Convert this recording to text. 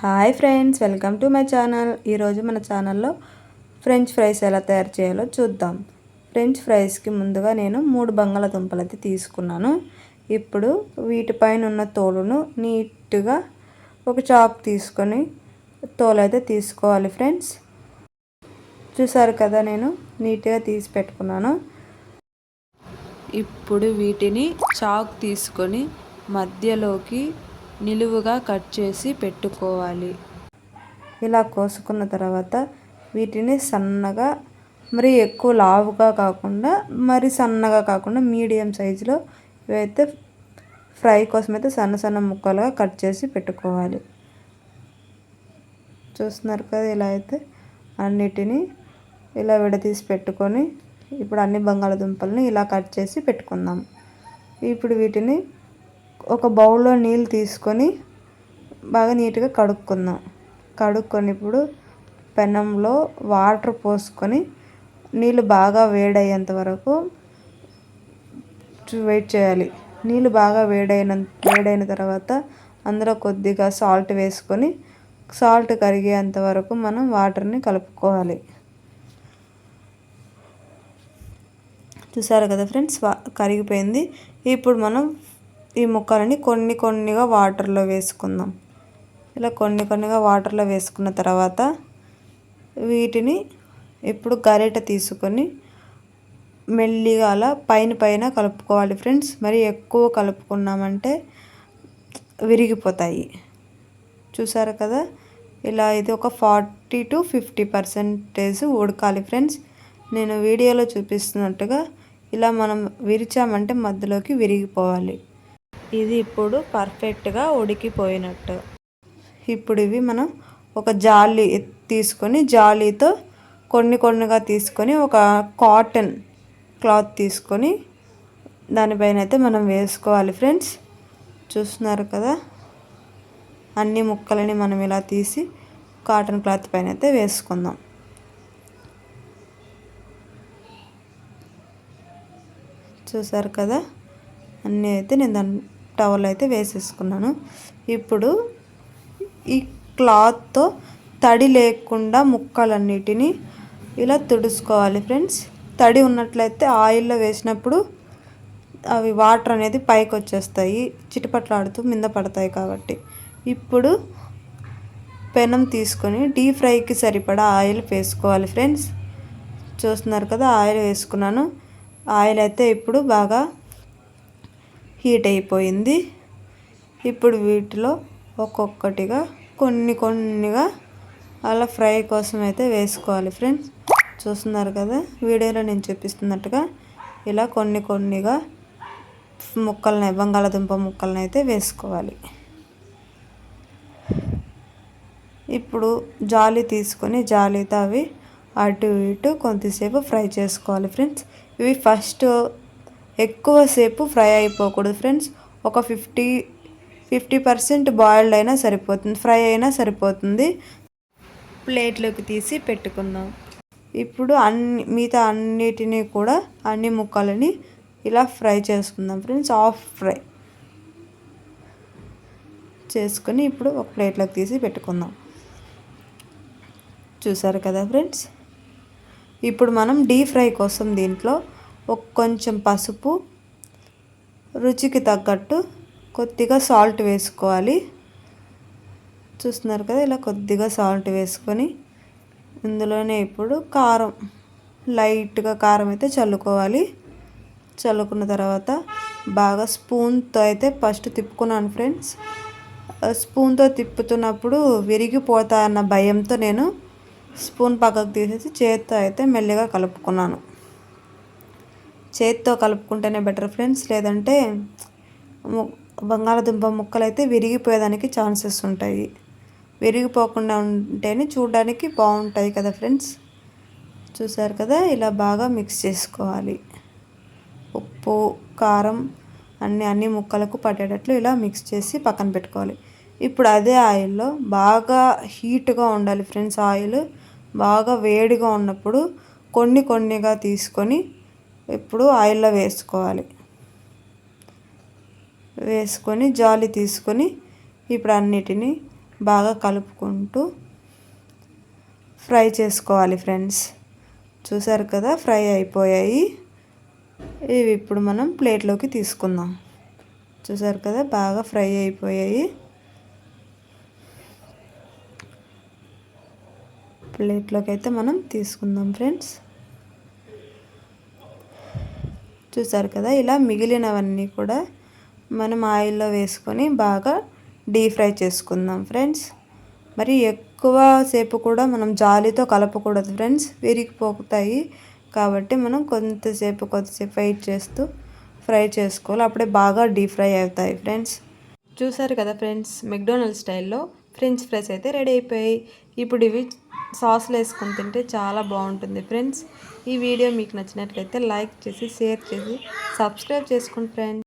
Hi friends, welcome to my channel. ఈరోజు మన ఛానల్లో ఫ్రెంచ్ ఫ్రైస్ ఎలా తయారు చేయాలో చూద్దాం. ఫ్రెంచ్ ఫ్రైస్కి ముందుగా నేను 3 బంగాళదుంపలు అయితే తీసుకున్నాను. ఇప్పుడు వీటిపైన ఉన్న తోలును నీట్గా ఒక చాక్ తీసుకొని తోలు అయితే తీసుకోవాలి ఫ్రెండ్స్. చూసారు కదా, నేను నీట్గా తీసి పెట్టుకున్నాను. ఇప్పుడు వీటిని చాక్ తీసుకొని మధ్యలోకి నిలువుగా కట్ చేసి పెట్టుకోవాలి. ఇలా కోసుకున్న తర్వాత వీటిని సన్నగా, మరి ఎక్కువ లావుగా కాకుండా మరి సన్నగా కాకుండా మీడియం సైజులో ఇవైతే ఫ్రై కోసం అయితే సన్న సన్న ముక్కలుగా కట్ చేసి పెట్టుకోవాలి. చూస్తున్నారు కదా, ఇలా అయితే అన్నిటినీ ఇలా విడదీసి పెట్టుకొని ఇప్పుడు అన్ని బంగాళదుంపలని ఇలా కట్ చేసి పెట్టుకుందాం. ఇప్పుడు వీటిని ఒక బౌల్లో నీళ్ళు తీసుకొని బాగా నీట్గా కడుక్కొని ఇప్పుడు పెనంలో వాటర్ పోసుకొని నీళ్ళు బాగా వేడయ్యేంత వరకు వెయిట్ చేయాలి. నీళ్ళు బాగా వేడైన తర్వాత అందులో కొద్దిగా సాల్ట్ వేసుకొని సాల్ట్ కరిగేంత వరకు మనం వాటర్ని కలుపుకోవాలి. చూసారు కదా ఫ్రెండ్స్, కరిగిపోయింది. ఇప్పుడు మనం ఈ ముక్కలని కొన్నిగా వాటర్లో వేసుకుందాం. ఇలా కొన్నిగా వాటర్లో వేసుకున్న తర్వాత వీటిని ఇప్పుడు గరిటె తీసుకొని మెల్లిగా అలా పైన కలుపుకోవాలి ఫ్రెండ్స్. మరి ఎక్కువ కలుపుకున్నామంటే విరిగిపోతాయి. చూసారు కదా, ఇలా ఇది ఒక 40 to 50% ఉడకాలి ఫ్రెండ్స్. నేను వీడియోలో చూపిస్తున్నట్టుగా ఇలా మనం విరిచామంటే మధ్యలోకి విరిగిపోవాలి. ఇది ఇప్పుడు పర్ఫెక్ట్గా ఉడికిపోయినట్టు. ఇప్పుడు ఇవి మనం ఒక జాలి తీసుకొని జాలీతో కొన్నిగా తీసుకొని ఒక కాటన్ క్లాత్ తీసుకొని దానిపైన అయితే మనం వేసుకోవాలి ఫ్రెండ్స్. చూస్తున్నారు కదా, అన్ని ముక్కలని మనం ఇలా తీసి కాటన్ క్లాత్ పైన అయితే వేసుకుందాం. చూసారు కదా, అన్నీ అయితే నేను దాని టవల్ అయితే వేసేసుకున్నాను. ఇప్పుడు ఈ క్లాత్తో తడి లేకుండా ముక్కలన్నిటినీ ఇలా తుడుచుకోవాలి ఫ్రెండ్స్. తడి ఉన్నట్లయితే ఆయిల్లో వేసినప్పుడు అవి వాటర్ అనేది పైకి వచ్చేస్తాయి, చిటపట్లాడుతూ మీద పడతాయి కాబట్టి. ఇప్పుడు పెనం తీసుకొని డీప్ ఫ్రైకి సరిపడా ఆయిల్ వేసుకోవాలి ఫ్రెండ్స్. చూస్తున్నారు కదా, ఆయిల్ వేసుకున్నాను. ఆయిల్ అయితే ఇప్పుడు బాగా హీట్ అయిపోయింది. ఇప్పుడు వీటిలో ఒక్కొక్కటిగా కొన్నిగా అలా ఫ్రై కోసం అయితే వేసుకోవాలి ఫ్రెండ్స్. చూస్తున్నారు కదా, వీడియోలో నేను చూపిస్తున్నట్టుగా ఇలా కొన్నిగా బంగాళదుంప ముక్కలను అయితే వేసుకోవాలి. ఇప్పుడు జాలి తీసుకొని జాలీతో అవి అటు ఇటు కొంతసేపు ఫ్రై చేసుకోవాలి ఫ్రెండ్స్. ఇవి ఫస్ట్ ఎక్కువసేపు ఫ్రై అయిపోకూడదు ఫ్రెండ్స్. ఒక 50% బాయిల్డ్ అయినా సరిపోతుంది, ఫ్రై అయినా సరిపోతుంది. ప్లేట్లోకి తీసి పెట్టుకుందాం. ఇప్పుడు మిగతా అన్నిటినీ కూడా అన్ని ముక్కలని ఇలా ఫ్రై చేసుకుందాం ఫ్రెండ్స్. హాఫ్ ఫ్రై చేసుకొని ఇప్పుడు ఒక ప్లేట్లోకి తీసి పెట్టుకుందాం. చూసారు కదా ఫ్రెండ్స్, ఇప్పుడు మనం డీప్ ఫ్రై కోసం దీంట్లో కొంచెం పసుపు, రుచికి తగ్గట్టు కొద్దిగా సాల్ట్ వేసుకోవాలి. చూస్తున్నారు కదా, ఇలా కొద్దిగా సాల్ట్ వేసుకొని ఇందులోనే ఇప్పుడు కారం, లైట్గా కారం అయితే చల్లుకోవాలి. చల్లుకున్న తర్వాత బాగా స్పూన్తో అయితే ఫస్ట్ తిప్పుకున్నాను ఫ్రెండ్స్. స్పూన్తో తిప్పుతున్నప్పుడు విరిగిపోతా అన్న భయంతో నేను స్పూన్ పక్కకు తీసేసి చేత్తో అయితే మెల్లిగా కలుపుకున్నాను. చేత్తో కలుపుకుంటేనే బెటర్ ఫ్రెండ్స్, లేదంటే బంగాళదుంప ముక్కలు అయితే విరిగిపోయేదానికి ఛాన్సెస్ ఉంటాయి. విరిగిపోకుండా ఉంటేనే చూడడానికి బాగుంటాయి కదా ఫ్రెండ్స్. చూసారు కదా, ఇలా బాగా మిక్స్ చేసుకోవాలి. ఉప్పు, కారం అన్ని ముక్కలకు పట్టేటట్లు ఇలా మిక్స్ చేసి పక్కన పెట్టుకోవాలి. ఇప్పుడు అదే ఆయిల్లో బాగా హీట్గా ఉండాలి ఫ్రెండ్స్. ఆయిల్ బాగా వేడిగా ఉన్నప్పుడు కొన్నిగా తీసుకొని ఇప్పుడు ఆయిల్లో వేసుకొని జాలి తీసుకొని ఇప్పుడు అన్నిటినీ బాగా కలుపుకుంటూ ఫ్రై చేసుకోవాలి ఫ్రెండ్స్. చూసారు కదా, ఫ్రై అయిపోయాయి. ఇవి ఇప్పుడు మనం ప్లేట్లోకి తీసుకుందాం. చూసారు కదా, బాగా ఫ్రై అయిపోయాయి. ప్లేట్లోకి అయితే మనం తీసుకుందాం ఫ్రెండ్స్. చూసారు కదా, ఇలా మిగిలినవన్నీ కూడా మనం ఆయిల్లో వేసుకొని బాగా డీప్ ఫ్రై చేసుకుందాం ఫ్రెండ్స్. మరి ఎక్కువ సేపు కూడా మనం జాలితో కలపకూడదు ఫ్రెండ్స్, విరిగిపోతాయి. కాబట్టి మనం కొద్దిసేపు వెయిట్ చేస్తూ ఫ్రై చేసుకోవాలి. అప్పుడే బాగా డీప్ ఫ్రై అవుతాయి ఫ్రెండ్స్. చూసారు కదా ఫ్రెండ్స్, మెక్డొనాల్డ్ స్టైల్లో ఫ్రెంచ్ ఫ్రైస్ అయితే రెడీ అయిపోయాయి. ఇప్పుడు ఇవి సాస్లు వేసుకొని తింటే చాలా బాగుంటుంది ఫ్రెండ్స్. ఈ వీడియో మీకు నచ్చినట్లయితే లైక్ చేసి, షేర్ చేసి, సబ్స్క్రైబ్ చేసుకోండి ఫ్రెండ్స్.